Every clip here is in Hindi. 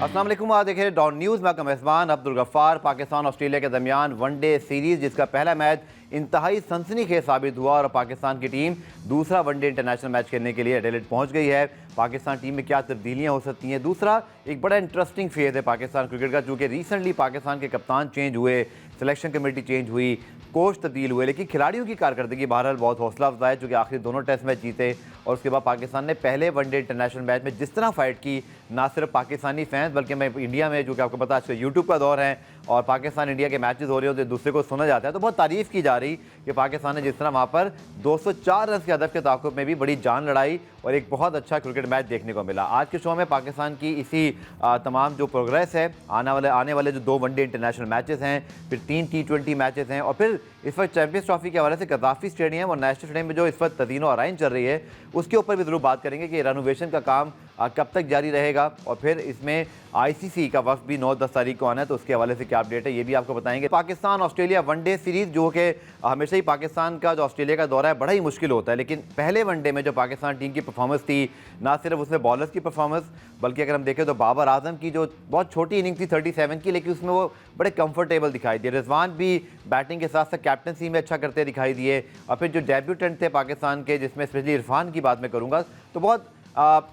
अस्सलाम वालेकुम। आज देख रहे डॉन न्यूज़ में मेज़बान अब्दुल गफ्फार। पाकिस्तान ऑस्ट्रेलिया के दरमियान वनडे सीरीज़ जिसका पहला मैच इंतहाई सनसनीखेज साबित हुआ और पाकिस्तान की टीम दूसरा वनडे इंटरनेशनल मैच खेलने के लिए एडिलेड पहुंच गई है। पाकिस्तान टीम में क्या तब्दीलियां हो सकती हैं। दूसरा एक बड़ा इंटरेस्टिंग फेज़ है पाकिस्तान क्रिकेट का, चूँकि रिसेंटली पाकिस्तान के कप्तान चेंज हुए, सिलेक्शन कमेटी चेंज हुई, कोच तब्दील हुए, लेकिन खिलाड़ियों की कारकर्दगी बहरहाल बहुत हौसला अफजा है, चूँकि आखिरी दोनों टेस्ट मैच जीते और उसके बाद पाकिस्तान ने पहले वनडे इंटरनेशनल मैच में जिस तरह फाइट की, ना सिर्फ पाकिस्तानी फैंस बल्कि मैं इंडिया में, जो कि आपको पता है आजकल यूट्यूब का दौर है और पाकिस्तान इंडिया के मैचेस हो रहे होते, दूसरे को सुना जाता है, तो बहुत तारीफ़ की जा रही कि पाकिस्तान ने जिस तरह वहाँ पर 204 रन के हदफ के ताक़ुब में भी बड़ी जान लड़ाई और एक बहुत अच्छा क्रिकेट मैच देखने को मिला। आज के शो में पाकिस्तान की इसी तमाम जो प्रोग्रेस है, आने वाले जो 2 वनडे इंटरनेशनल मैचेस हैं, फिर 3 T20 मैचेस हैं और फिर इस वक्त चैंपियंस ट्रॉफी के हवाले से गद्दाफी स्टेडियम और नेशनल स्टेडियम में जो इस वक्त तदीनो आराइन चल रही है, उसके ऊपर भी ज़रूर बात करेंगे कि रेनोवेशन का काम कब तक जारी रहेगा और फिर इसमें ICC का वक्त भी 9-10 तारीख को आना है, तो उसके हवाले से क्या अपडेट है ये भी आपको बताएंगे। पाकिस्तान ऑस्ट्रेलिया वनडे सीरीज़, जो कि हमेशा ही पाकिस्तान का जो ऑस्ट्रेलिया का दौरा है बड़ा ही मुश्किल होता है, लेकिन पहले वनडे में जो पाकिस्तान टीम की परफॉर्मेंस थी, ना सिर्फ उसमें बॉलर्स की परफॉर्मेंस बल्कि अगर हम देखें तो बाबर आजम की जो बहुत छोटी इनिंग थी 37 की, लेकिन उसमें वो बड़े कंफर्टेबल दिखाई दिए। रिजवान भी बैटिंग के साथ साथ कैप्टनसी में अच्छा करते दिखाई दिए और फिर जो डेब्यूटेंट थे पाकिस्तान के, जिसमें स्पेशली इरफान की बात मैं करूँगा, तो बहुत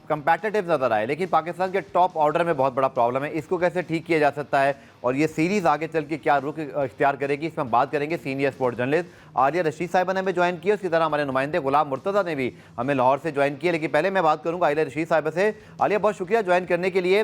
कंपैटिटिव नज़र आए, लेकिन पाकिस्तान के टॉप ऑर्डर में बहुत बड़ा प्रॉब्लम है। इसको कैसे ठीक किया जा सकता है और ये सीरीज़ आगे चल के क्या रुख इख्तियार करेगी, इसमें हम बात करेंगे। Senior sports journalist Alia Rashid साहिबा ने हमें ज्वाइन किया, उसकी तरह हमारे नुमाइंदे गुलाम मुर्तज़ा ने भी हमें लाहौर से ज्वाइन किया। लेकिन पहले मैं बात करूँगा आलिया रशीद साहिबा से। आलिया, बहुत शुक्रिया ज्वाइन करने के लिए।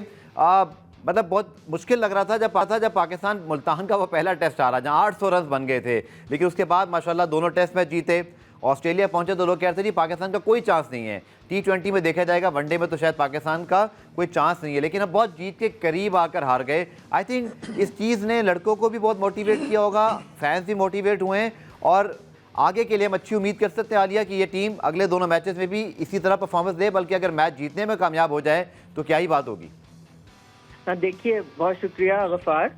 मतलब बहुत मुश्किल लग रहा था जब पाकिस्तान मुल्तान का वो पहला टेस्ट आ रहा, जहाँ 800 रन बन गए थे, लेकिन उसके बाद माशाल्लाह दोनों टेस्ट मैच जीते। ऑस्ट्रेलिया पहुंचे तो लोग कह रहे थे जी पाकिस्तान का कोई चांस नहीं है, T20 में देखा जाएगा, वनडे में तो शायद पाकिस्तान का कोई चांस नहीं है, लेकिन अब बहुत जीत के करीब आकर हार गए। आई थिंक इस चीज़ ने लड़कों को भी बहुत मोटिवेट किया होगा, फैंस भी मोटिवेट हुए हैं और आगे के लिए हम अच्छी उम्मीद कर सकते हैं आलिया कि ये टीम अगले दोनों मैचेस में भी इसी तरह परफॉर्मेंस दे, बल्कि अगर मैच जीतने में कामयाब हो जाए तो क्या ही बात होगी। देखिए, बहुत शुक्रिया गफ्फार।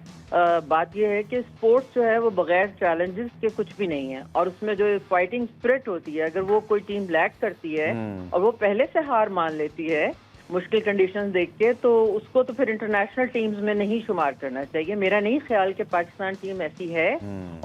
बात यह है कि स्पोर्ट्स जो है वो बगैर चैलेंजेस के कुछ भी नहीं है और उसमें जो फाइटिंग स्पिरिट होती है, अगर वो कोई टीम लैक करती है और वो पहले से हार मान लेती है मुश्किल कंडीशंस देख के, तो उसको तो फिर इंटरनेशनल टीम्स में नहीं शुमार करना चाहिए। मेरा नहीं ख्याल कि पाकिस्तान टीम ऐसी है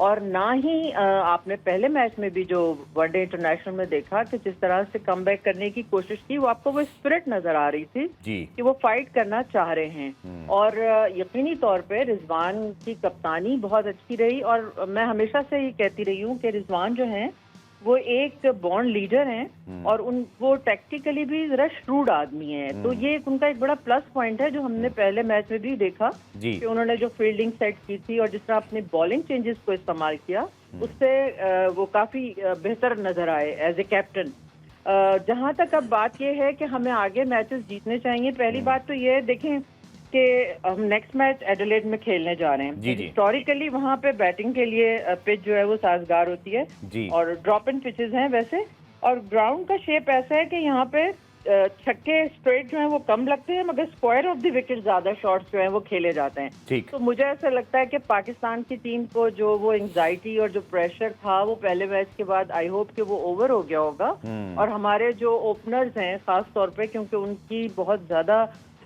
और ना ही आपने पहले मैच में भी जो वनडे इंटरनेशनल में देखा कि जिस तरह से कमबैक करने की कोशिश की, वो आपको वो स्पिरिट नजर आ रही थी कि वो फाइट करना चाह रहे हैं और यकीनी तौर पे रिजवान की कप्तानी बहुत अच्छी रही और मैं हमेशा से ये कहती रही हूँ कि रिजवान जो है वो एक बॉन्ड लीडर हैं और वो टैक्टिकली भी जरा श्रूड आदमी है, तो ये उनका एक बड़ा प्लस पॉइंट है जो हमने पहले मैच में भी देखा कि उन्होंने जो फील्डिंग सेट की थी और जिस तरह अपने बॉलिंग चेंजेस को इस्तेमाल किया, उससे वो काफी बेहतर नजर आए एज ए कैप्टन। जहां तक अब बात ये है कि हमें आगे मैचेस जीतने चाहिए, पहली बात तो ये देखें कि हम नेक्स्ट मैच एडिलेड में खेलने जा रहे हैं। हिस्टोरिकली वहाँ पे बैटिंग के लिए पिच जो है वो साजगार होती है और ड्रॉप इन पिचेस हैं वैसे, और ग्राउंड का शेप ऐसा है कि यहाँ पे छक्के स्ट्रेट जो हैं वो कम लगते हैं, मगर स्क्वायर ऑफ द विकेट ज्यादा शॉट्स जो हैं वो खेले जाते हैं। तो मुझे ऐसा लगता है कि पाकिस्तान की टीम को जो वो एंग्जाइटी और जो प्रेशर था वो पहले मैच के बाद आई होप कि वो ओवर हो गया होगा और हमारे जो ओपनर्स हैं खास तौर पे, क्योंकि उनकी बहुत ज्यादा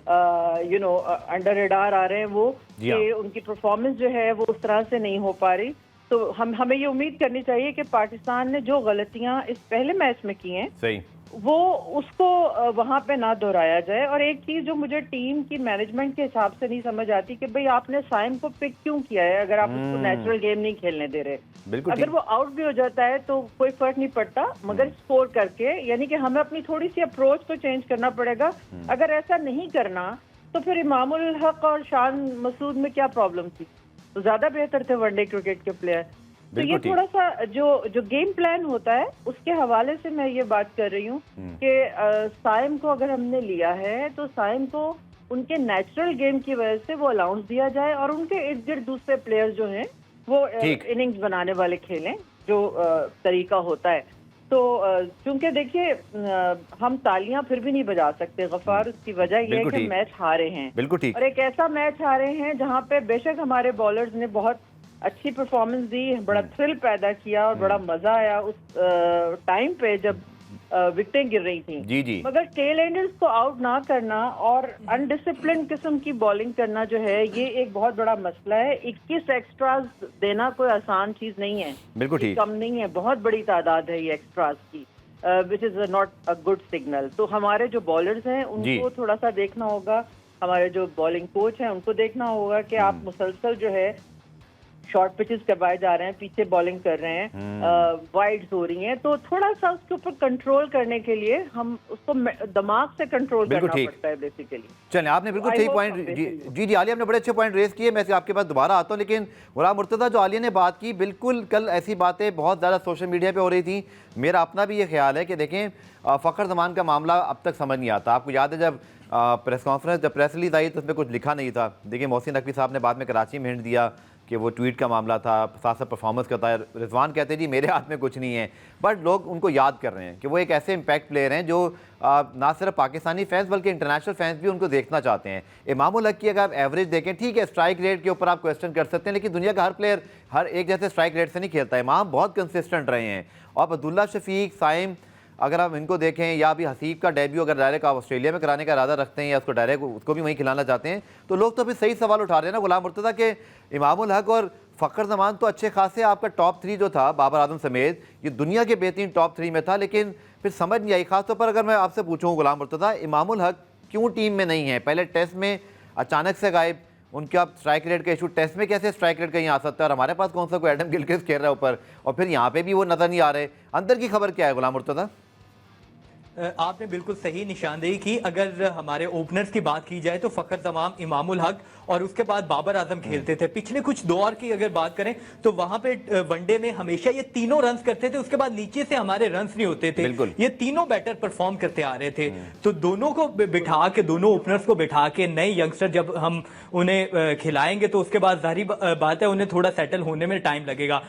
अंडर रेडार आ रहे हैं वो कि उनकी परफॉर्मेंस जो है वो उस तरह से नहीं हो पा रही, तो हमें ये उम्मीद करनी चाहिए कि पाकिस्तान ने जो गलतियां इस पहले मैच में की हैं वो उसको वहां पे ना दोहराया जाए। और एक चीज जो मुझे टीम की मैनेजमेंट के हिसाब से नहीं समझ आती कि भाई आपने साइम को पिक क्यों किया है अगर आप उसको नेचुरल गेम नहीं खेलने दे रहे। अगर वो आउट भी हो जाता है तो कोई फर्क नहीं पड़ता, मगर स्कोर करके, यानी कि हमें अपनी थोड़ी सी अप्रोच को चेंज करना पड़ेगा। अगर ऐसा नहीं करना तो फिर इमामुल हक और शान मसूद में क्या प्रॉब्लम थी, तो ज्यादा बेहतर थे वनडे क्रिकेट के प्लेयर। तो ये थोड़ा सा जो गेम प्लान होता है उसके हवाले से मैं ये बात कर रही हूँ कि साइम को अगर हमने लिया है तो साइम को उनके नेचुरल गेम की वजह से वो अलाउंस दिया जाए और उनके इर्द गिर्द दूसरे प्लेयर्स जो हैं वो इनिंग्स बनाने वाले खेलें जो तरीका होता है। तो क्योंकि देखिए हम तालियां फिर भी नहीं बजा सकते गफ्फार, उसकी वजह यह है कि मैच हारे हैं और एक ऐसा मैच हारे हैं जहाँ पे बेशक हमारे बॉलर्स ने बहुत अच्छी परफॉर्मेंस दी, बड़ा थ्रिल पैदा किया और बड़ा मजा आया उस टाइम पे जब विकेटें गिर रही थी। जी जी। मगर टेल एंडर्स को आउट ना करना और अनडिसिप्लिन किस्म की बॉलिंग करना जो है, ये एक बहुत बड़ा मसला है। 21 एक्स्ट्राज देना कोई आसान चीज नहीं है, बिल्कुल ये ठीक। कम नहीं है, बहुत बड़ी तादाद है ये एक्स्ट्राज की, which is not a good signal. तो हमारे जो बॉलर्स हैं उनको थोड़ा सा देखना होगा, हमारे जो बॉलिंग कोच हैं उनको देखना होगा कि आप मुसलसल जो है शॉर्ट पिचेस करवाए जा रहे हैं, पीछे बॉलिंग कर रहे हैं, वाइड्स हो रही हैं, तो थोड़ा सा उसके ऊपर कंट्रोल करने के लिए हम उसको दिमाग से कंट्रोल करना पड़ता है बेसिकली। चलिए, आपने बिल्कुल सही पॉइंट, जी जी आलिया, आपने बड़े अच्छे पॉइंट रेज किए। मैं आपके पास दोबारा आता हूँ, लेकिन गुलाम मुर्तज़ा, जो आलिया ने बात की, बिल्कुल कल ऐसी बातें बहुत ज़्यादा सोशल मीडिया पे हो रही थी। मेरा अपना भी ये ख्याल है कि देखें, फ़खर ज़मान का मामला अब तक समझ नहीं आता। आपको याद है जब प्रेस कॉन्फ्रेंस, जब प्रेस रिलीज आई तो उसमें कुछ लिखा नहीं था। देखिए, मोहसिन नकवी साहब ने बाद में कराची में हिंट दिया कि वो ट्वीट का मामला था, साथ साथ परफॉर्मेंस करता है। रिजवान कहते जी मेरे हाथ में कुछ नहीं है, बट लोग उनको याद कर रहे हैं कि वो एक ऐसे इम्पैक्ट प्लेयर हैं जो ना सिर्फ पाकिस्तानी फैंस बल्कि इंटरनेशनल फैंस भी उनको देखना चाहते हैं। इमामुल हक की अगर आप एवरेज देखें, ठीक है, स्ट्राइक रेट के ऊपर आप क्वेश्चन कर सकते हैं, लेकिन दुनिया का हर प्लेयर हर एक जैसे स्ट्राइक रेट से नहीं खेलता है। इमाम बहुत कंसिस्टेंट रहे हैं। और अब्दुल्ला शफीक, साइम, अगर आप इनको देखें, या अभी हसीब का डेब्यू अगर डायरेक्ट आप ऑस्ट्रेलिया में कराने का इरादा रखते हैं या उसको डायरेक्ट उसको भी वहीं खिलाना चाहते हैं, तो लोग तो अभी सही सवाल उठा रहे हैं ना गुलाम मुर्तज़ा के इमामुल हक और फ़खर ज़मान तो अच्छे खासे आपका टॉप 3 जो था बाबर आजम समेत, ये दुनिया के बेहतरीन टॉप 3 में था, लेकिन फिर समझ नहीं आई। खासतौर पर अगर मैं आपसे पूछूँ गुलाम मुर्तज़ा, इमामुल हक क्यों टीम में नहीं है? पहले टेस्ट में अचानक से गायब, उनके आप स्ट्राइक रेट का इशू, टेस्ट में कैसे स्ट्राइक रेट कहीं आ सकता है, और हमारे पास कौन सा कोई एडम गिलक्रिस्ट खेल रहा है ऊपर, और फिर यहाँ पे भी वो नज़र नहीं आ रहे। अंदर की खबर क्या है गुलाम मुर्तज़ा? आपने बिल्कुल सही निशानदेही की। अगर हमारे ओपनर्स की बात की जाए तो फ़खर ज़मान, इमामुल हक और उसके बाद बाबर आजम खेलते थे। पिछले कुछ दौर की अगर बात करें तो वहां पे वनडे में हमेशा ये तीनों रन करते थे, उसके बाद नीचे से हमारे रन नहीं होते थे, ये तीनों बैटर परफॉर्म करते आ रहे थे। तो दोनों को बिठा के, दोनों ओपनर्स को बिठा के, नए यंगस्टर जब हम उन्हें खिलाएंगे तो उसके बाद जाहिर बात है उन्हें थोड़ा सेटल होने में टाइम लगेगा।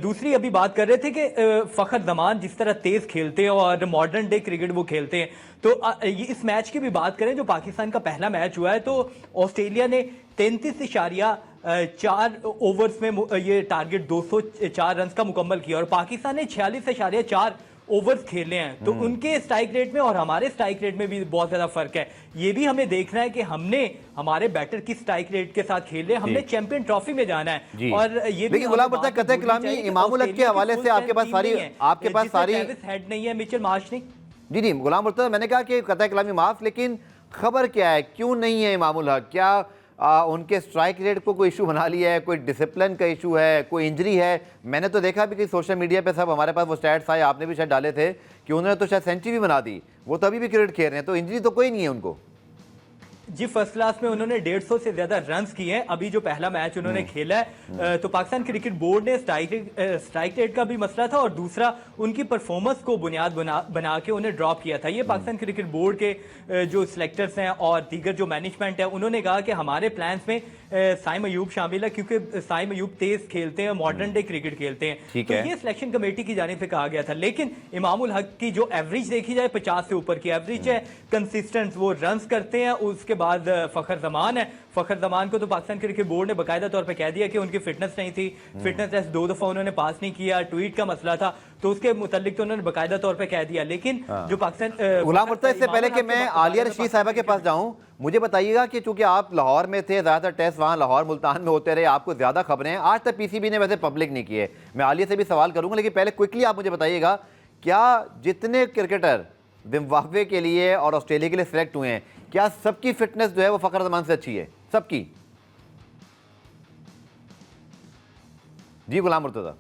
दूसरी अभी बात कर रहे थे कि फ़खर ज़मान जिस तरह तेज खेलते हैं और मॉडर्न डे क्रिकेट वो खेलते हैं, तो इस मैच की भी बात करें जो पाकिस्तान का पहला मैच हुआ है, तो ऑस्ट्रेलिया ने 33.4 ओवर्स में ये टारगेट 204 रन का मुकम्मल किया और पाकिस्तान ने 46.4 ओवर्स खेले हैं। तो उनके स्ट्राइक रेट में और हमारे स्ट्राइक रेट में भी बहुत ज्यादा फर्क है। ये भी हमें देखना है कि हमने हमारे बैटर की स्ट्राइक रेट के साथ खेले, हमने चैंपियन ट्रॉफी में जाना है। और ये भी गुलाम मुर्तज़ा, कतई कलामी इमामुल हक के हवाले से आपके पास सारी हेड नहीं है, मिचेल मार्श नहीं। जी जी गुलाम मुर्तज़ा, मैंने कहा कि कतई कलामी माफ, लेकिन खबर क्या है, क्यों नहीं है इमामुल हक? क्या उनके स्ट्राइक रेट को कोई इशू बना लिया है, कोई डिसिप्लिन का इशू है, कोई इंजरी है? मैंने तो देखा भी कि सोशल मीडिया पे सब हमारे पास वो स्टैट्स आए, आपने भी शायद डाले थे कि उन्होंने तो शायद सेंचुरी भी बना दी, वो तभी भी क्रिकेट खेल रहे हैं, तो इंजरी तो कोई नहीं है उनको। जी, फर्स्ट क्लास में उन्होंने 150 से ज्यादा रन्स किए हैं। अभी जो पहला मैच उन्होंने खेला है, तो पाकिस्तान क्रिकेट बोर्ड ने स्ट्राइक रेट का भी मसला था और दूसरा उनकी परफॉर्मेंस को बुनियाद बना के उन्हें ड्रॉप किया था। ये पाकिस्तान क्रिकेट बोर्ड के जो सिलेक्टर्स हैं और दीगर जो मैनेजमेंट है, उन्होंने कहा कि हमारे प्लान्स में साइम अयूब शामिल है, क्योंकि साइम अयूब तेज खेलते हैं, मॉडर्न डे क्रिकेट खेलते हैं। तो ये सिलेक्शन कमेटी की जानिब से कहा गया था। लेकिन इमामुल हक की जो एवरेज देखी जाए 50 से ऊपर की एवरेज है, कंसिस्टेंट वो रन्स करते हैं। उसके बाद फ़खर ज़मान है, फ़खर ज़मान को तो पाकिस्तान क्रिकेट बोर्ड ने बाकायदा तौर पे कह दिया कि उनकी फिटनेस नहीं थी, फिटनेस टेस्ट 2 दफ़ा उन्होंने पास नहीं किया, ट्वीट का मसला था, तो उसके मुतालिक तो उन्होंने बाकायदा तौर पे कह दिया। लेकिन जो पाकिस्तान गुलाम मुर्तज़ा, इससे पहले कि मैं आलिया रशीद साहिबा के पास जाऊं, मुझे बताइएगा कि चूंकि आप लाहौर में थे, ज़्यादातर टेस्ट वहाँ लाहौर मुल्तान में होते रहे, आपको ज़्यादा खबरें हैं, आज तक पीसीबी ने वैसे पब्लिक नहीं किए। मैं आलिया से भी सवाल करूँगा, लेकिन पहले क्विकली आप मुझे बताइएगा, क्या जितने क्रिकेटर जिम्बाब्वे के लिए और ऑस्ट्रेलिया के लिए सिलेक्ट हुए हैं, क्या सबकी फिटनेस जो है वो फ़खर ज़मान से अच्छी है? सबकी? जी गुलाम मुर्तज़ा।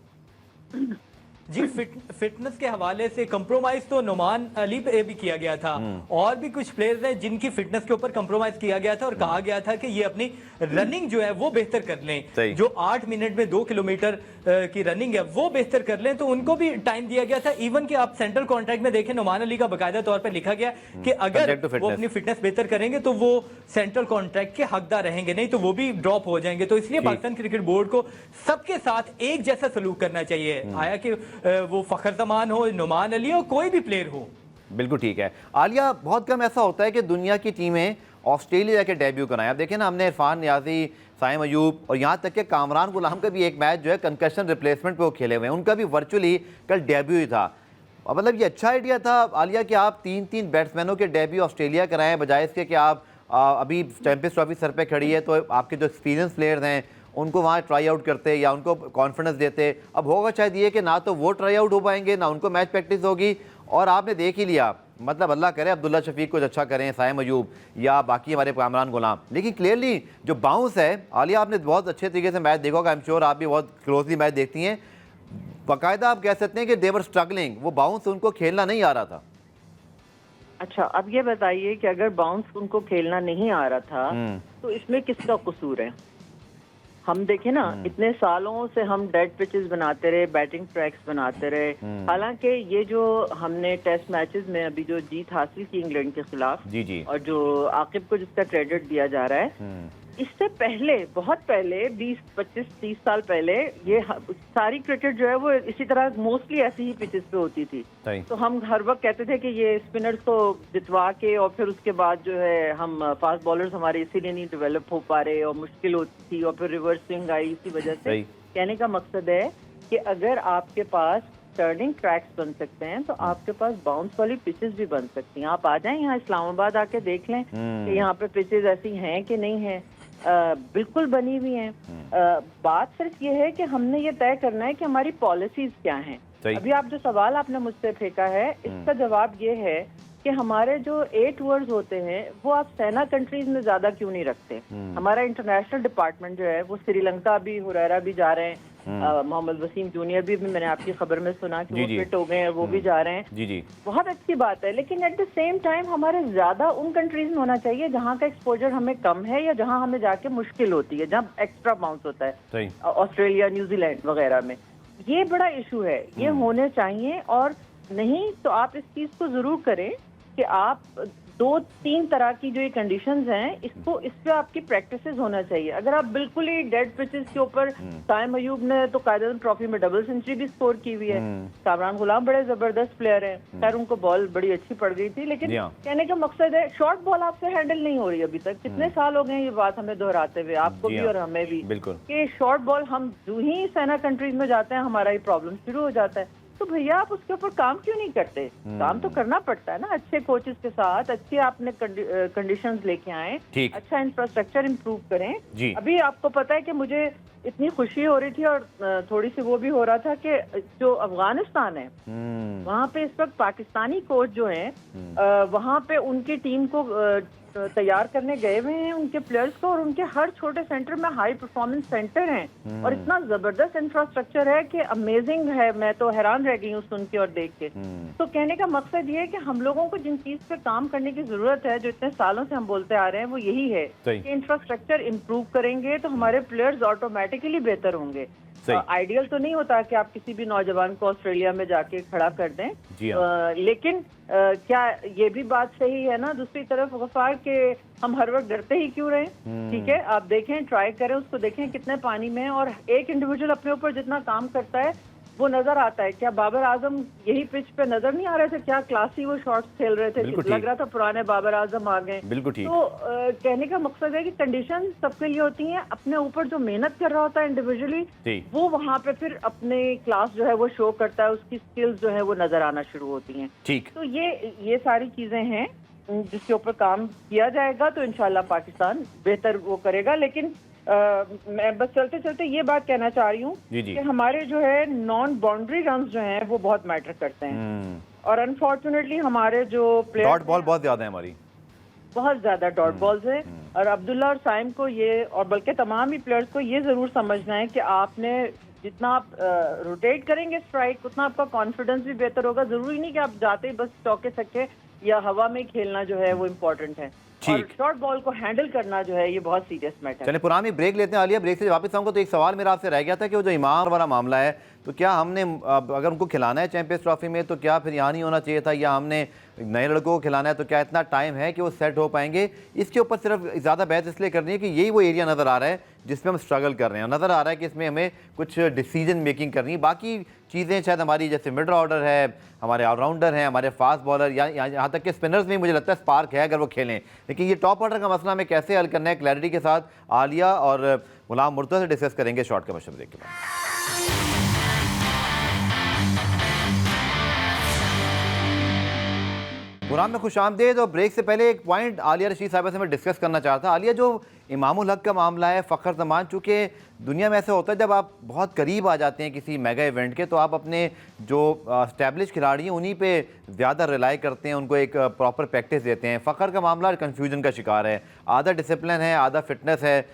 जी, फिटनेस के हवाले से कंप्रोमाइज तो नुमान अली पे भी किया गया था, और भी कुछ प्लेयर्स हैं जिनकी फिटनेस के ऊपर कंप्रोमाइज किया गया था और कहा गया था कि ये अपनी रनिंग जो है वो बेहतर कर लें, जो 8 मिनट में 2 किलोमीटर की रनिंग है वो बेहतर कर लें, तो उनको भी टाइम दिया गया था। इवन कि आप सेंट्रल कॉन्ट्रैक्ट में देखें, नुमान अली का बाकायदा तौर पर लिखा गया कि अगर वो अपनी फिटनेस बेहतर करेंगे तो वो सेंट्रल कॉन्ट्रैक्ट के हकदार रहेंगे, नहीं तो वो भी ड्रॉप हो जाएंगे। तो इसलिए पाकिस्तान क्रिकेट बोर्ड को सबके साथ एक जैसा सलूक करना चाहिए, आया कि वो फ़खर ज़मान हो, नुमान अली हो, कोई भी प्लेयर हो। बिल्कुल ठीक है। आलिया, बहुत कम ऐसा होता है कि दुनिया की टीमें ऑस्ट्रेलिया जाके डेब्यू कराएं। अब देखें ना, हमने इरफान नियाजी, साइम अयूब और यहाँ तक कि कामरान गुलाम का भी एक मैच जो है कंकशन रिप्लेसमेंट पे वो खेले हुए हैं, उनका भी वर्चुअली कल डेब्यू ही था। और मतलब ये अच्छा आइडिया था आलिया कि आप 3-3 बैट्समैनों के डेब्यू ऑस्ट्रेलिया कराएं, बजाय इसके कि आप अभी चैंपियंस ट्रॉफी सर पे खड़ी है तो आपके जो एक्सपीरियंस प्लेयर्स हैं उनको वहाँ ट्राई आउट करते या उनको कॉन्फिडेंस देते। अब होगा शायद ये कि ना तो वो ट्राई आउट हो पाएंगे, ना उनको मैच प्रैक्टिस होगी। और आपने देख ही लिया, मतलब अल्लाह करे अब्दुल्ला शफीक कुछ अच्छा करें, साइम अयूब या बाकी हमारे कामरान गुलाम, लेकिन क्लियरली जो बाउंस है, आलिया आपने बहुत अच्छे तरीके से मैच देखा होगा, आई एम श्योर आप भी बहुत क्लोजली मैच देखती हैं। बाकायदा आप कह सकते हैं कि देवर स्ट्रगलिंग, वो बाउंस उनको खेलना नहीं आ रहा था। अच्छा, अब ये बताइए कि अगर बाउंस उनको खेलना नहीं आ रहा था तो इसमें किसका कसूर है? हम देखें ना, इतने सालों से हम डेड पिचेस बनाते रहे, बैटिंग ट्रैक्स बनाते रहे। हालांकि ये जो हमने टेस्ट मैचेस में अभी जो जीत हासिल की इंग्लैंड के खिलाफ, जी जी, और जो आकिब को जिसका क्रेडिट दिया जा रहा है, इससे पहले, बहुत पहले, 20, 25, 30 साल पहले ये सारी क्रिकेट जो है वो इसी तरह मोस्टली ऐसी ही पिचेस पे होती थी। तो हम हर वक्त कहते थे कि ये स्पिनर्स को जितवा के और फिर उसके बाद जो है हम फास्ट बॉलर्स हमारे इसीलिए नहीं डेवलप हो पा रहे और मुश्किल होती थी और फिर रिवर्स स्विंग आई इसी वजह से। कहने का मकसद है कि अगर आपके पास टर्निंग ट्रैक्स बन सकते हैं तो आपके पास बाउंस वाली पिचेस भी बन सकती हैं। आप आ जाएं यहाँ इस्लामाबाद आके देख लें कि यहाँ पे पिचेस ऐसी हैं कि नहीं है। बिल्कुल बनी हुई हैं। बात सिर्फ ये है कि हमने ये तय करना है कि हमारी पॉलिसीज क्या हैं। अभी आप जो सवाल आपने मुझसे फेंका है, इसका जवाब ये है कि हमारे जो 8 ओवर्स होते हैं वो आप सेना कंट्रीज में ज्यादा क्यों नहीं रखते। हमारा इंटरनेशनल डिपार्टमेंट जो है वो श्रीलंका भी, हुरैरा भी जा रहे हैं, मोहम्मद वसीम जूनियर भी मैंने आपकी खबर में सुना कि वो फिट हो गए हैं, वो भी जा रहे हैं। जी जी, बहुत अच्छी बात है, लेकिन एट द सेम टाइम हमारे ज्यादा उन कंट्रीज में होना चाहिए जहाँ का एक्सपोजर हमें कम है या जहाँ हमें जाके मुश्किल होती है, जहाँ एक्स्ट्रा बाउंस होता है, ऑस्ट्रेलिया, न्यूजीलैंड वगैरह में। ये बड़ा इशू है, ये होने चाहिए। और नहीं तो आप इस चीज को जरूर करें कि आप 2-3 तरह की जो ये कंडीशंस हैं, इसको इस पे आपकी प्रैक्टिसेस होना चाहिए। अगर आप बिल्कुल ही डेड पिचेस के ऊपर, साइम अयूब ने तो कायदे ट्रॉफी में डबल सेंचुरी भी स्कोर की हुई है, कामरान गुलाम बड़े जबरदस्त प्लेयर हैं, खैर उनको बॉल बड़ी अच्छी पड़ गई थी, लेकिन कहने का मकसद है शॉर्ट बॉल आपसे हैंडल नहीं हो रही अभी तक। कितने साल हो गए ये बात हमें दोहराते हुए, आपको भी और हमें भी, कि शॉर्ट बॉल हम जो ही सेना कंट्रीज में जाते हैं हमारा ये प्रॉब्लम शुरू हो जाता है। तो भैया आप उसके ऊपर काम क्यों नहीं करते? काम तो करना पड़ता है ना, अच्छे कोचेस के साथ, अच्छी आपने कंडीशंस लेके आए, अच्छा इंफ्रास्ट्रक्चर इंप्रूव करें। अभी आपको पता है कि मुझे इतनी खुशी हो रही थी और थोड़ी सी वो भी हो रहा था कि जो अफगानिस्तान है वहाँ पे इस वक्त पाकिस्तानी कोच जो हैं वहाँ पे उनकी टीम को तैयार करने गए हुए हैं, उनके प्लेयर्स को, और उनके हर छोटे सेंटर में हाई परफॉर्मेंस सेंटर हैं और इतना जबरदस्त इंफ्रास्ट्रक्चर है कि अमेजिंग है। मैं तो हैरान रह गई हूँ सुन के और देख के। तो कहने का मकसद ये है कि हम लोगों को जिन चीज पे काम करने की जरूरत है, जो इतने सालों से हम बोलते आ रहे हैं, वो यही है कि इंफ्रास्ट्रक्चर इम्प्रूव करेंगे तो हमारे प्लेयर्स ऑटोमेटिकली बेहतर होंगे। आइडियल तो नहीं होता कि आप किसी भी नौजवान को ऑस्ट्रेलिया में जाके खड़ा कर दें, लेकिन क्या ये भी बात सही है ना दूसरी तरफ गफार के हम हर वक्त डरते ही क्यों रहे? ठीक है, आप देखें, ट्राई करें, उसको देखें कितने पानी में है और एक इंडिविजुअल अपने ऊपर जितना काम करता है वो नजर आता है। क्या बाबर आजम यही पिच पे नजर नहीं आ रहे थे? क्या क्लासी वो शॉट्स खेल रहे थे, लग रहा था पुराने बाबर आजम आ गए। तो कहने का मकसद है कि कंडीशन सबके लिए होती हैं, अपने ऊपर जो मेहनत कर रहा होता है इंडिविजुअली वो वहाँ पे फिर अपने क्लास जो है वो शो करता है, उसकी स्किल्स जो है वो नजर आना शुरू होती हैं। तो ये सारी चीजें हैं जिसके ऊपर काम किया जाएगा तो इंशाल्लाह पाकिस्तान बेहतर वो करेगा। लेकिन मैं बस चलते चलते ये बात कहना चाह रही हूँ कि हमारे जो है नॉन बाउंड्री रन जो हैं वो बहुत मैटर करते हैं और अनफॉर्चुनेटली हमारे जो प्लेयर डॉट बॉल बहुत ज्यादा है, हमारी बहुत ज्यादा डॉट बॉल्स है। और अब्दुल्ला और साइम को ये, और बल्कि तमाम ही प्लेयर्स को ये जरूर समझना है कि आपने जितना आप रोटेट करेंगे स्ट्राइक उतना आपका कॉन्फिडेंस भी बेहतर होगा। जरूरी नहीं कि आप जाते ही बस चौके छक्के या हवा में खेलना जो है वो इम्पोर्टेंट है। और शॉर्ट बॉल को हैंडल करना जो है ये बहुत सीरियस मैटर है। चलिए पुरानी ब्रेक लेते हैं आलिया, ब्रेक से वापस आऊंगा तो एक सवाल मेरा आपसे रह गया था कि वो जो इमाम वाला मामला है, तो क्या हमने अगर उनको खिलाना है चैंपियंस ट्रॉफी में तो क्या फिर यहाँ नहीं होना चाहिए था, या हमने नए लड़कों को खिलाना है तो क्या इतना टाइम है कि वो सेट हो पाएंगे? इसके ऊपर सिर्फ ज़्यादा बहस इसलिए करनी है कि यही वो एरिया नज़र आ रहा है जिसमें हम स्ट्रगल कर रहे हैं, नज़र आ रहा है कि इसमें हमें कुछ डिसीजन मेकिंग करनी है। बाकी चीज़ें शायद हमारी जैसे मिड ऑर्डर है, हमारे ऑलराउंडर हैं, हमारे फास्ट बॉलर, या यहाँ तक कि स्पिनर्स में मुझे लगता है स्पार्क है अगर वो खेलें, लेकिन ये टॉप ऑर्डर का मसला हमें कैसे हल करना है, क्लैरिटी के साथ आलिया और गुलाम मुर्तज़ा से डिस्कस करेंगे शॉर्ट कमर्शियल ब्रेक के बाद। गुलाम में खुश आमदेद। और ब्रेक से पहले एक पॉइंट आलिया रशीद साहिबा से मैं डिस्कस करना चाहता था। आलिया, जो इमामुल हक का मामला है, फ़खर ज़मान, चूँकि दुनिया में ऐसा होता है जब आप बहुत करीब आ जाते हैं किसी मेगा इवेंट के तो आप अपने जो एस्टैब्लिश खिलाड़ी हैं उन्हीं पे ज़्यादा रिलाई करते हैं, उनको एक प्रॉपर प्रैक्टिस देते हैं। फ़खर का मामला कन्फ्यूजन का शिकार है, आधा डिसिप्लिन है, आधा फिटनेस है,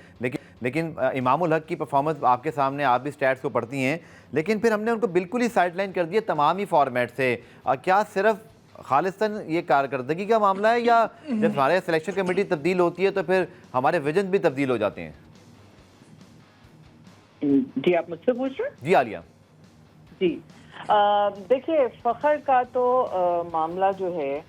लेकिन इमामुल हक की परफॉर्मेंस आपके सामने, आप भी स्टैट्स को पढ़ती हैं, लेकिन फिर हमने उनको बिल्कुल ही साइडलाइन कर दिया तमाम ही फॉर्मेट से। क्या सिर्फ खालिस्तान ये कारकर्दगी का मामला है या जब हमारे सिलेक्शन कमेटी तब्दील होती है तो फिर हमारे विजन भी तब्दील हो जाते हैं? जी, आप मुझसे पूछ रहे हैं? जी आलिया। जी, देखिए, फखर का तो मामला जो है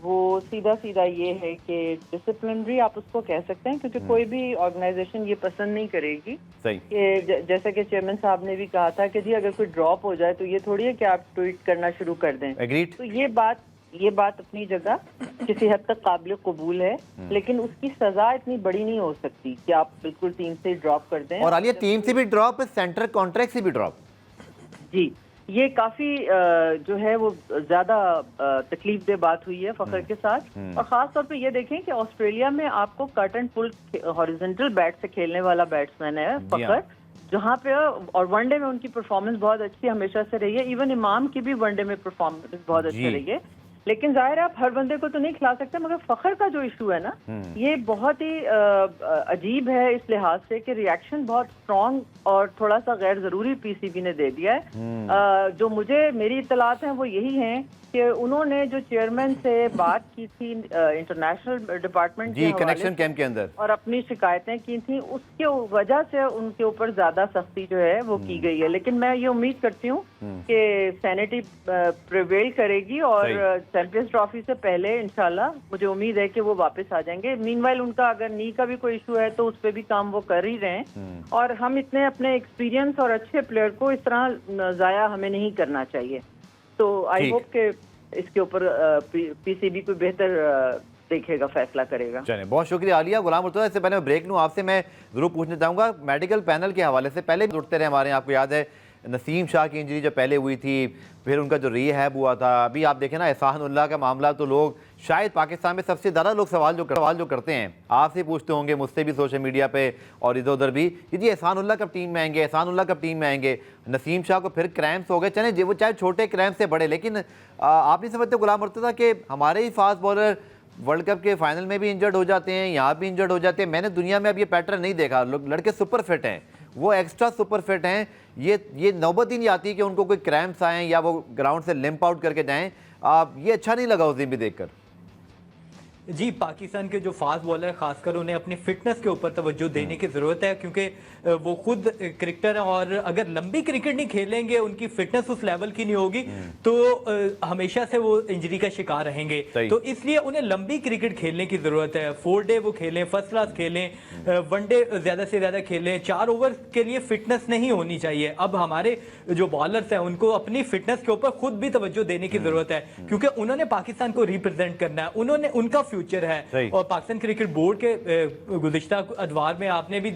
वो सीधा सीधा ये है कि डिसिप्लिनरी आप उसको कह सकते हैं, क्योंकि कोई भी ऑर्गेनाइजेशन ये पसंद नहीं करेगी सही कि जैसा कि चेयरमैन साहब ने भी कहा था कि जी अगर कोई ड्रॉप हो जाए तो ये थोड़ी है कि आप ट्वीट करना शुरू कर दें। एग्रीड। तो ये बात अपनी जगह किसी हद तक काबिल कबूल है, लेकिन उसकी सजा इतनी बड़ी नहीं हो सकती कि आप बिल्कुल टीम से ड्रॉप कर दें। और आलिया, टीम से भी ड्रॉप, सेंटर कॉन्ट्रैक्ट से भी ड्रॉप। जी, ये काफी जो है वो ज्यादा तकलीफ दे बात हुई है फखर के साथ। और खास तौर पे ये देखें कि ऑस्ट्रेलिया में आपको cut and pull horizontal bat से खेलने वाला बैट्समैन है फखर, जहाँ पे, और वनडे में उनकी परफॉर्मेंस बहुत अच्छी हमेशा से रही है। इवन इमाम की भी वनडे में परफॉर्मेंस बहुत अच्छी रही है। लेकिन जाहिर है आप हर बंदे को तो नहीं खिला सकते, मगर फखर का जो इशू है ना, ये बहुत ही अजीब है इस लिहाज से कि रिएक्शन बहुत स्ट्रॉन्ग और थोड़ा सा गैर जरूरी पीसीबी ने दे दिया है। जो मेरी इत्तलात हैं वो यही हैं कि उन्होंने जो चेयरमैन से बात की थी international department G connection camp के अंदर और अपनी शिकायतें की थी, उसके वजह से उनके ऊपर ज्यादा सख्ती जो है वो की गई है। लेकिन मैं ये उम्मीद करती हूँ कि सैनिटी प्रिवेल करेगी और चैंपियंस ट्रॉफी से पहले इंशाल्लाह मुझे उम्मीद है कि वो वापस आ जाएंगे। मीनवाइल उनका अगर नी का भी कोई इशू है तो उस पर भी काम वो कर ही रहे हैं, और हम इतने अपने एक्सपीरियंस और अच्छे प्लेयर को इस तरह जाया हमें नहीं करना चाहिए। तो आई होप के इसके ऊपर पीसीबी को बेहतर देखेगा, फैसला करेगा। चलिए, बहुत शुक्रिया आलिया। गुलाम मुर्तज़ा, इससे पहले मैं ब्रेक लूँ आपसे मैं जरूर पूछना चाहूँगा मेडिकल पैनल के हवाले से। पहले भी उठते रहे हमारे यहाँ, आपको याद है नसीम शाह की इंजरी जब पहले हुई थी, फिर उनका जो रिहैब हुआ था, अभी आप देखें ना एहसानुल्लाह का मामला, तो लोग शायद पाकिस्तान में सबसे ज़्यादा लोग सवाल जो करते हैं, आपसे पूछते होंगे, मुझसे भी सोशल मीडिया पे और इधर उधर भी, कि जी एहसानुल्लाह कब टीम में आएंगे, एहसानुल्लाह कब टीम में आएंगे। नसीम शाह को फिर क्रैम्प्स हो गए, चले वो चाहे छोटे क्रैम्प्स से बड़े, लेकिन आप नहीं समझते गुलाम मुर्तज़ा कि हमारे ही फास्ट बॉलर वर्ल्ड कप के फाइनल में भी इंजर्ड हो जाते हैं, यहाँ भी इंजर्ड हो जाते हैं। मैंने दुनिया में अब ये पैटर्न नहीं देखा। लड़के सुपर फिट हैं, वो एक्स्ट्रा सुपर फिट हैं, ये नौबत ही नहीं आती कि उनको कोई क्रैम्प्स आएँ या वो ग्राउंड से लिम्प आउट करके जाएँ। ये अच्छा नहीं लगा उस दिन भी देखकर। जी, पाकिस्तान के जो फास्ट बॉलर खासकर उन्हें अपनी फिटनेस के ऊपर तवज्जो देने की ज़रूरत है, क्योंकि वो खुद क्रिकेटर हैं और अगर लंबी क्रिकेट नहीं खेलेंगे, उनकी फिटनेस उस लेवल की नहीं होगी तो हमेशा से वो इंजरी का शिकार रहेंगे। तो इसलिए उन्हें लंबी क्रिकेट खेलने की ज़रूरत है। 4 डे वो खेलें, फर्स्ट क्लास खेलें, वनडे ज़्यादा से ज़्यादा खेलें। 4 ओवर के लिए फिटनेस नहीं होनी चाहिए। अब हमारे जो बॉलर्स हैं उनको अपनी फिटनेस के ऊपर खुद भी तवज्जो देने की ज़रूरत है, क्योंकि उन्होंने पाकिस्तान को रिप्रेजेंट करना है, उन्होंने उनका फ्यूचर है। और पाकिस्तान क्रिकेट बोर्ड के गुज़िश्ता अदवार में आपने भी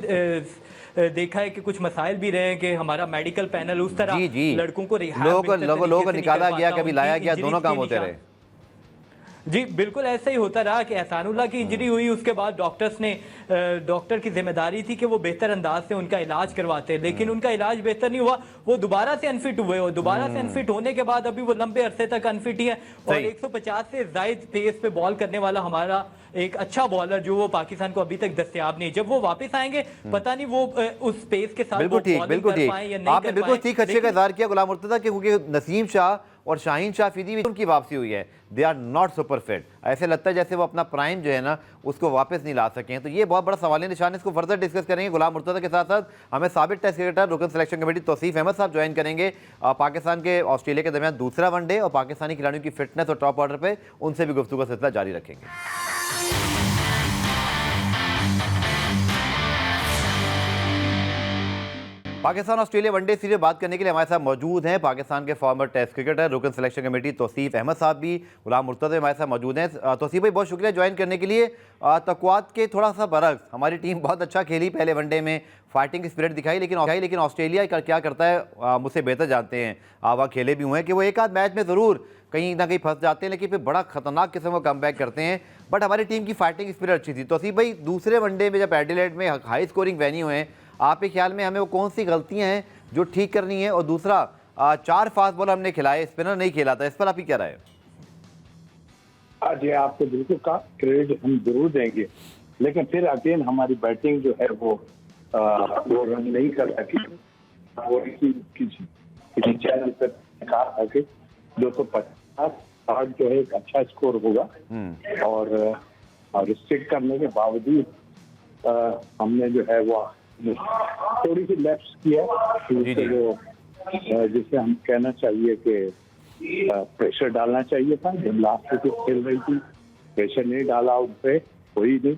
देखा है कि कुछ मसाइल भी रहे हैं कि हमारा मेडिकल पैनल उस तरह लड़कों को लोगों को निकाला गया, कभी लाया गया, दोनों काम होते रहे। जी बिल्कुल ऐसा ही होता रहा कि एहसानुल्लाह की इंजरी हुई, उसके बाद डॉक्टर की जिम्मेदारी थी कि वो बेहतर अंदाज से उनका इलाज करवाते, लेकिन उनका इलाज बेहतर नहीं हुआ, वो दोबारा से अनफिट हुए और दोबारा से अनफिट होने के बाद अभी वो लंबे अरसे तक अनफिट ही है। और 150 से ज्यादा पेस पे बॉल करने वाला हमारा एक अच्छा बॉलर जो वो पाकिस्तान को अभी तक दस्तयाब नहीं, जब वो वापस आएंगे पता नहीं वो उस पेस के साथ बिल्कुल ठीक आपने बिल्कुल ठीक खदशे का इज़हार किया गुलाम मुर्तज़ा, क्योंकि नसीम शाह और शाहीन शाफिदी भी उनकी वापसी हुई है, they are not super fit. ऐसे लगता है जैसे वो अपना प्राइम जो है ना उसको वापस नहीं ला सके हैं। तो ये बहुत बड़ा सवाल निशान है, इसको फर्दर डिस्कस करेंगे गुलाम मुर्तज़ा के साथ साथ हमें साबिक टेस्ट क्रिकेटर रुकन सिलेक्शन कमेटी तौसीफ अहमद साहब ज्वाइन करेंगे। पाकिस्तान के ऑस्ट्रेलिया के दरमियान दूसरा वनडे और पाकिस्तानी खिलाड़ियों की फिटनेस और टॉप ऑर्डर पर उनसे भी गुफ्तगू का सिलसिला जारी रखेंगे। पाकिस्तान ऑस्ट्रेलिया वनडे सीरीज बात करने के लिए हमारे साथ मौजूद हैं पाकिस्तान के फॉर्मर टेस्ट क्रिकेटर रुकन सिलेक्शन कमेटी तौसीफ अहमद साहब भी, गुलाम मुर्तज़ा हमारे साथ मौजूद हैं। तौसीफ भाई बहुत शुक्रिया ज्वाइन करने के लिए। तक़वात के थोड़ा सा बरक्स हमारी टीम बहुत अच्छा खेली पहले वनडे में, फाइटिंग स्पिरिट दिखाई, लेकिन ऑस्ट्रेलिया क्या करता है मुझसे बेहतर जानते हैं, वहाँ खेले भी हुए हैं कि वो एक आध मैच में ज़रूर कहीं ना कहीं फंस जाते हैं, लेकिन फिर बड़ा खतरनाक किस्म का कमबैक करते हैं। बट हमारी टीम की फाइटिंग स्पिरिट अच्छी थी। तो असीफ भाई, दूसरे वनडे में जब एडिलेड में हाई स्कोरिंग वेन्यू है, आपके ख्याल में हमें वो कौन सी गलतियां हैं जो ठीक करनी है? और दूसरा, 4 फास्ट बॉलर हमने खिलाए, स्पिनर नहीं खेला था, इस पर आपकी क्या राय है? आज ये आपको बिल्कुल का क्रेडिट हम जरूर देंगे, लेकिन फिर अगेन हमारी बैटिंग जो है वो रन नहीं कर सकी। वो किसी चैनल पर कहा था कि 250 जो है एक अच्छा स्कोर होगा, और रिस्ट्रिक्ट करने के बावजूद हमने जो है वो थोड़ी सी लैप्स किया, जिसे हम कहना चाहिए कि प्रेशर डालना चाहिए था। जब लास्ट विकेट खेल रही थी, प्रेशर नहीं डाला उन पे, कोई नहीं।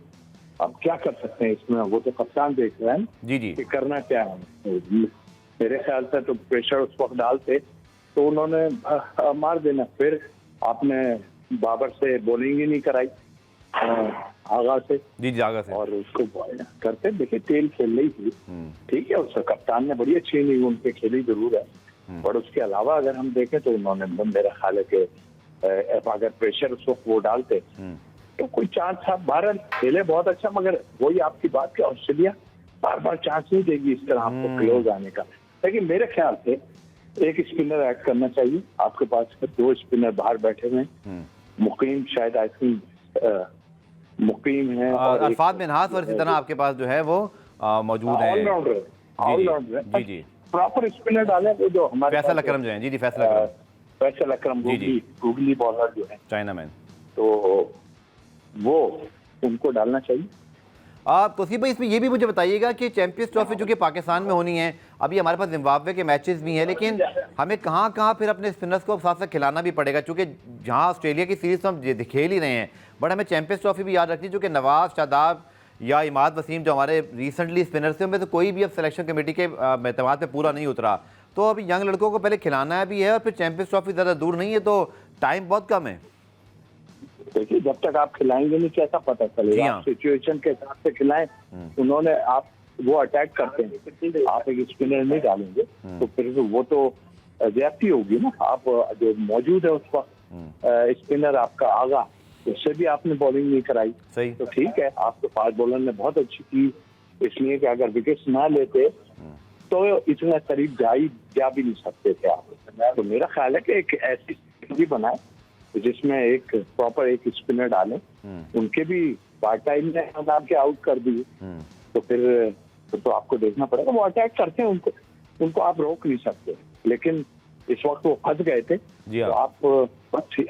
अब क्या कर सकते हैं इसमें, वो तो कप्तान देख रहे हैं जी जी कि करना क्या है। मेरे ख्याल से तो प्रेशर उस वक्त डालते तो उन्होंने मार देना। फिर आपने बाबर से बॉलिंग ही नहीं कराई आगा से, जी आगा से, और उसको करते। देखिए टेल खेल रही थी, ठीक है, उसका कप्तान ने बड़ी अच्छी इनिंग उन पे खेली जरूर है, और उसके अलावा अगर हम देखें तो उन्होंने, मेरा ख्याल है कि अगर प्रेशर उस वक्त वो डालते तो कोई चांस था। भारत खेले बहुत अच्छा, मगर वही आपकी बात कि ऑस्ट्रेलिया बार बार चांस नहीं देगी इस तरह आपको क्लोज आने का। लेकिन मेरे ख्याल से एक स्पिनर ऐड करना चाहिए। आपके पास 2 स्पिनर बाहर बैठे हुए हैं, मुकीम शायद, आई थिंक मुकीम है, और अल्फाज मिन्हास, और इसी तरह आपके पास जो है वो मौजूद है ऑलराउंडर जी जी, प्रॉपर स्पिनर डाले वो जो हमारे फैसल अकरम जो है, जी जी फैसल अकरम गूगली बॉलर जो है चाइना मैन, तो वो उनको डालना चाहिए। तो भाई इसमें ये भी मुझे बताइएगा कि चैंपियंस ट्रॉफी जो कि पाकिस्तान में होनी है, अभी हमारे पास जिम्बाब्वे के मैचेस भी हैं, लेकिन हमें कहाँ फिर अपने स्पिनर्स को साथ साथ खिलाना भी पड़ेगा, क्योंकि जहाँ ऑस्ट्रेलिया की सीरीज तो हम खेल ही रहे हैं, बट हमें चैंपियंस ट्रॉफी भी याद रखनी है, जो कि नवाज, शादाब या इमाद वसीम जो हमारे रिसेंटली स्पिनर्स थे, उनमें तो कोई भी अब सिलेक्शन कमेटी के एतमाद पे पूरा नहीं उतरा। तो अभी यंग लड़कों को पहले खिलाना भी है, और फिर चैंपियंस ट्रॉफी ज़्यादा दूर नहीं है, तो टाइम बहुत कम है। देखिए जब तक आप खिलाएंगे नहीं कैसा पता चलेगा, आप सिचुएशन के हिसाब से खिलाएं। उन्होंने आप वो अटैक करते हैं, आप एक स्पिनर नहीं डालेंगे तो फिर वो तो ज्यादती होगी ना। आप जो मौजूद है उस वक्त स्पिनर आपका आगा, उससे भी आपने बॉलिंग नहीं कराई, सही, तो ठीक है, आपके फास्ट बॉलर ने बहुत अच्छी की, इसलिए कि अगर विकेट्स ना लेते तो इतना करीब जा भी नहीं सकते थे आप। तो मेरा ख्याल है कि एक ऐसी स्थिति बनाए जिसमें एक प्रॉपर एक स्पिनर डालें, उनके भी पार्ट टाइम ने नाम के आउट कर दिए, तो फिर तो आपको देखना पड़ेगा। वो अटैक करते हैं, उनको आप रोक नहीं सकते, लेकिन इस वक्त वो फंस गए थे, तो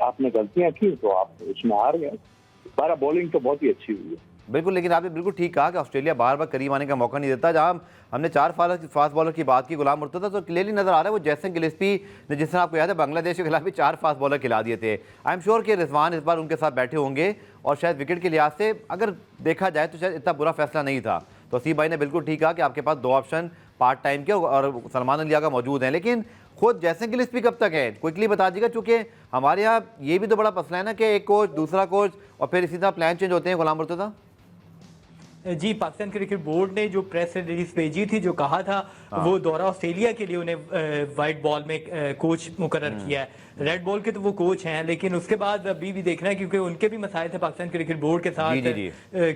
आपने गलतियां की तो आप उसमें हार गए। हमारा बॉलिंग तो बहुत ही अच्छी हुई है। बिल्कुल, लेकिन आपने बिल्कुल ठीक कहा कि ऑस्ट्रेलिया बार बार करीब आने का मौका नहीं देता। जहां हमने 4 फास्ट बॉलर की बात की, गुलाम मुर्तज़ा, तो क्लियरली नजर आ रहा है वो जैसन गिलेस्पी ने, जिस तरह आपको याद है बांग्लादेश के खिलाफ भी 4 फास्ट बॉलर खिला दिए थे। आई एम श्योर कि रिजवान इस बार उनके साथ बैठे होंगे, और शायद विकेट के लिहाज से अगर देखा जाए तो शायद इतना बुरा फैसला नहीं था। तो असीफ भाई ने बिल्कुल ठीक कहा कि आपके पास 2 ऑप्शन पार्ट टाइम के और सलमान अली का मौजूद हैं, लेकिन खुद जैसन गिलेस्पी कब तक है, क्विकली बता दीजिएगा, चूंकि हमारे यहाँ ये भी तो बड़ा मसला है ना कि एक कोच दूसरा कोच और फिर इसी तरह प्लान चेंज होते हैं। गुलाम मुर्तज़ा जी, पाकिस्तान क्रिकेट बोर्ड ने जो प्रेस रिलीज भेजी थी, जो कहा था वो दौरा ऑस्ट्रेलिया के लिए उन्हें वाइट बॉल में कोच मुकर्रर किया है। रेड बॉल के तो वो कोच हैं, लेकिन उसके बाद अभी भी देखना है, क्योंकि उनके भी मसाइल थे पाकिस्तान क्रिकेट बोर्ड के साथ।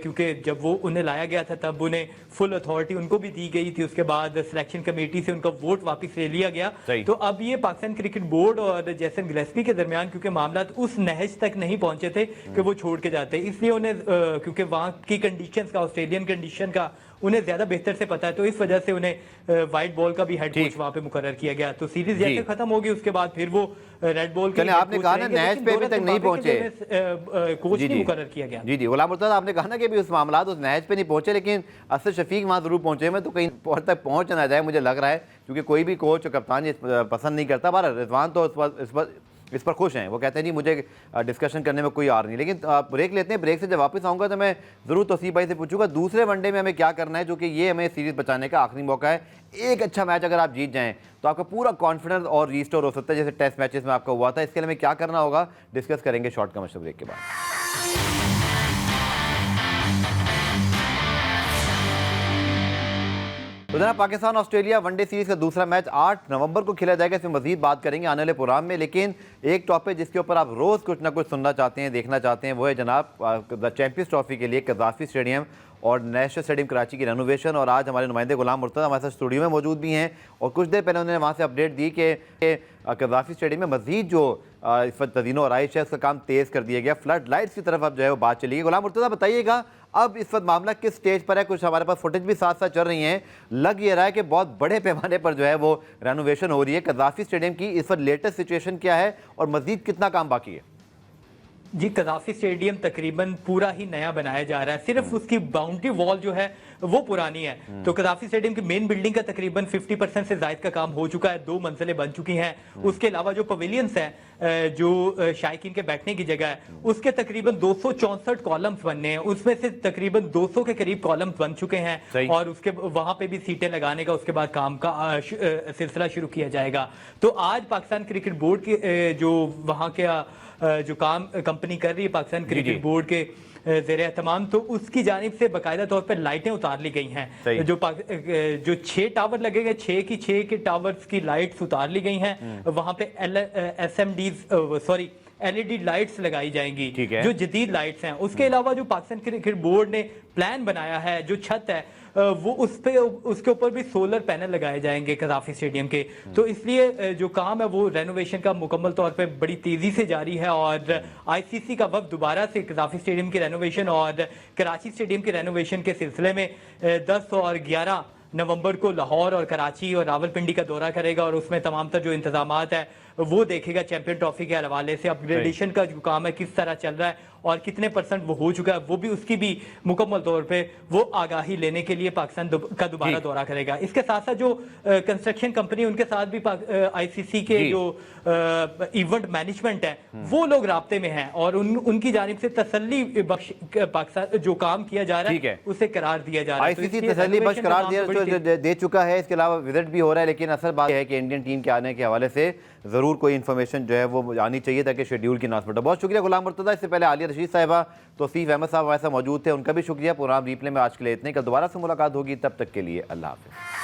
क्योंकि जब वो उन्हें लाया गया था तब उन्हें फुल अथॉरिटी उनको भी दी गई थी, उसके बाद सिलेक्शन कमेटी से उनका वोट वापस ले लिया गया। तो अब ये पाकिस्तान क्रिकेट बोर्ड और जैसन गिलेस्पी के दरमियान क्योंकि मामला उस नहज तक नहीं पहुंचे थे कि वो छोड़ के जाते, इसलिए उन्हें क्योंकि वहाँ की कंडीशन का, ऑस्ट्रेलियन कंडीशन का उन्हें ज्यादा बेहतर से पता है, तो इस वजह से उन्हें व्हाइट बॉल का भी हेड कोच वहां पे मुकर्रर किया गया। तो सीरीज जैसे खत्म होगी उसके बाद फिर वो रेड बॉल के, आपने कहा ना नैच पे अभी तक नहीं पहुंचे, कोच नहीं मुकर्रर किया गया। जी गुलाम मुर्तज़ा, आपने कहा ना कि भी उस मामला उस नैच पे नहीं पहुंचे, लेकिन असद शफीक वहां जरूर पहुंचे। मैं तो कहीं तक पहुंच ना जाए मुझे लग रहा है, क्योंकि कोई भी कोच कप्तान पसंद नहीं करता। बार रिजवान तो इस पर खुश हैं, वो कहते हैं जी मुझे डिस्कशन करने में कोई आर नहीं। लेकिन ब्रेक लेते हैं, ब्रेक से जब वापस आऊँगा तो मैं ज़रूर तौसीफ भाई से पूछूंगा दूसरे वनडे में हमें क्या करना है, जो कि ये हमें सीरीज़ बचाने का आखिरी मौका है। एक अच्छा मैच अगर आप जीत जाएं तो आपका पूरा कॉन्फिडेंस और रीस्टोर हो सकता है, जैसे टेस्ट मैचेस में आपका हुआ था। इसके लिए हमें क्या करना होगा डिस्कस करेंगे शॉर्ट कमर्शियल ब्रेक के बाद। तो जनाब पाकिस्तान ऑस्ट्रेलिया वनडे सीरीज का दूसरा मैच 8 नवंबर को खेला जाएगा। इसमें मजीद बात करेंगे आने वाले प्रोग्राम में, लेकिन एक टॉपिक जिसके ऊपर आप रोज़ कुछ ना कुछ सुनना चाहते हैं, देखना चाहते हैं, वो है जनाब द चैंपियंस ट्रॉफी के लिए कज़ाफ़ी स्टेडियम और नेशनल स्टेडियम कराची की रेनोवेशन। और आज हमारे नुमाइंदे गुलाम मुर्तज़ा हमारे साथ स्टूडियो में मौजूद भी हैं और कुछ देर पहले उन्होंने वहाँ से अपडेट दी कि कज़ाफ़ी स्टेडियम में मजीद जो इस वक्त तज़ीनो और आइश है उसका काम तेज़ कर दिया गया। फ्लड लाइट्स की तरफ अब जो है वो बात चली गई। गुलाम मुर्तज़ा बताइएगा अब इस वक्त मामला किस स्टेज पर है? कुछ हमारे पास फुटेज भी साथ साथ चल रही हैं, लग ये रहा है कि बहुत बड़े पैमाने पर जो है वो रेनोवेशन हो रही है कज़ाफ़ी स्टेडियम की। इस वक्त लेटेस्ट सिचुएशन क्या है और मजीद कितना काम बाकी है? जी, कज़ाफ़ी स्टेडियम तकरीबन पूरा ही नया बनाया जा रहा है, सिर्फ उसकी बाउंड्री वॉल जो है वो पुरानी है। तो कज़ाफ़ी स्टेडियम की मेन बिल्डिंग का तकरीबन 50% से ज़ायद का काम हो चुका है, 2 मंजिलें बन चुकी हैं। उसके अलावा जो पवेलियंस हैं, जो शायकीन के बैठने की जगह है, उसके तकरीबन 264 कॉलम्स बनने हैं, उसमें से तकरीबन 200 के करीब कॉलम्स बन चुके हैं और उसके वहां पे भी सीटें लगाने का उसके बाद काम का सिलसिला शुरू किया जाएगा। तो आज पाकिस्तान क्रिकेट बोर्ड की जो वहां के जो काम कंपनी कर रही है पाकिस्तान क्रिकेट बोर्ड के ज़ेरे एहतमाम, तो उसकी जानिब से बाकायदा तौर पर लाइटें उतार ली गई हैं। जो 6 टावर लगे गए, 6 के टावर्स की लाइट्स उतार ली गई हैं। वहां पे LED लाइट्स लगाई जाएंगी जो जदीद लाइट्स हैं। उसके अलावा जो पाकिस्तान क्रिकेट बोर्ड ने प्लान बनाया है, जो छत है वो उसके ऊपर भी सोलर पैनल लगाए जाएंगे कज़ाफ़ी स्टेडियम के। तो इसलिए जो काम है वो रेनोवेशन का मुकम्मल तौर पे बड़ी तेजी से जारी है और ICC का वक्त दोबारा से कज़ाफ़ी स्टेडियम की रेनोवेशन और कराची स्टेडियम की रेनोवेशन के सिलसिले में 10 और 11 नवंबर को लाहौर और कराची और रावलपिंडी का दौरा करेगा और उसमें तमाम तर जो इंतजामात है वो देखेगा। चैंपियन ट्रॉफी के हवाले से अपग्रेडेशन का जो काम है किस तरह चल रहा है और कितने % वो हो चुका है, वो भी उसकी भी मुकम्मल तौर पे वो आगाही लेने के लिए पाकिस्तान का दोबारा दौरा करेगा। इसके साथ साथ जो कंस्ट्रक्शन कंपनी उनके साथ भी ICC के जो इवेंट मैनेजमेंट है वो लोग राब्ते में हैं और उनकी जानिब से तसल्ली बख्श पाकिस्तान जो काम किया जा रहा है उसे करार दिया जा रहा है। ICC तसल्ली बख्श करार दे चुका है। इसके अलावा विजिट भी हो रहा है, लेकिन असल बात है कि इंडियन टीम के आने के हवाले से ज़रूर कोई इन्फॉर्मेशन जो है वो आनी चाहिए ताकि शेड्यूल की अनाउंसमेंट हो। बहुत शुक्रिया गुलाम मुर्तज़ा। इससे पहले आलिया रशीद साहिबा, तौसीफ अहमद साहब हमारे साथ मौजूद थे, उनका भी शुक्रिया। प्रोग्राम रीप्ले में आज के लिए इतने, कल दोबारा से मुलाकात होगी, तब तक के लिए अल्लाह हाफ़िज़।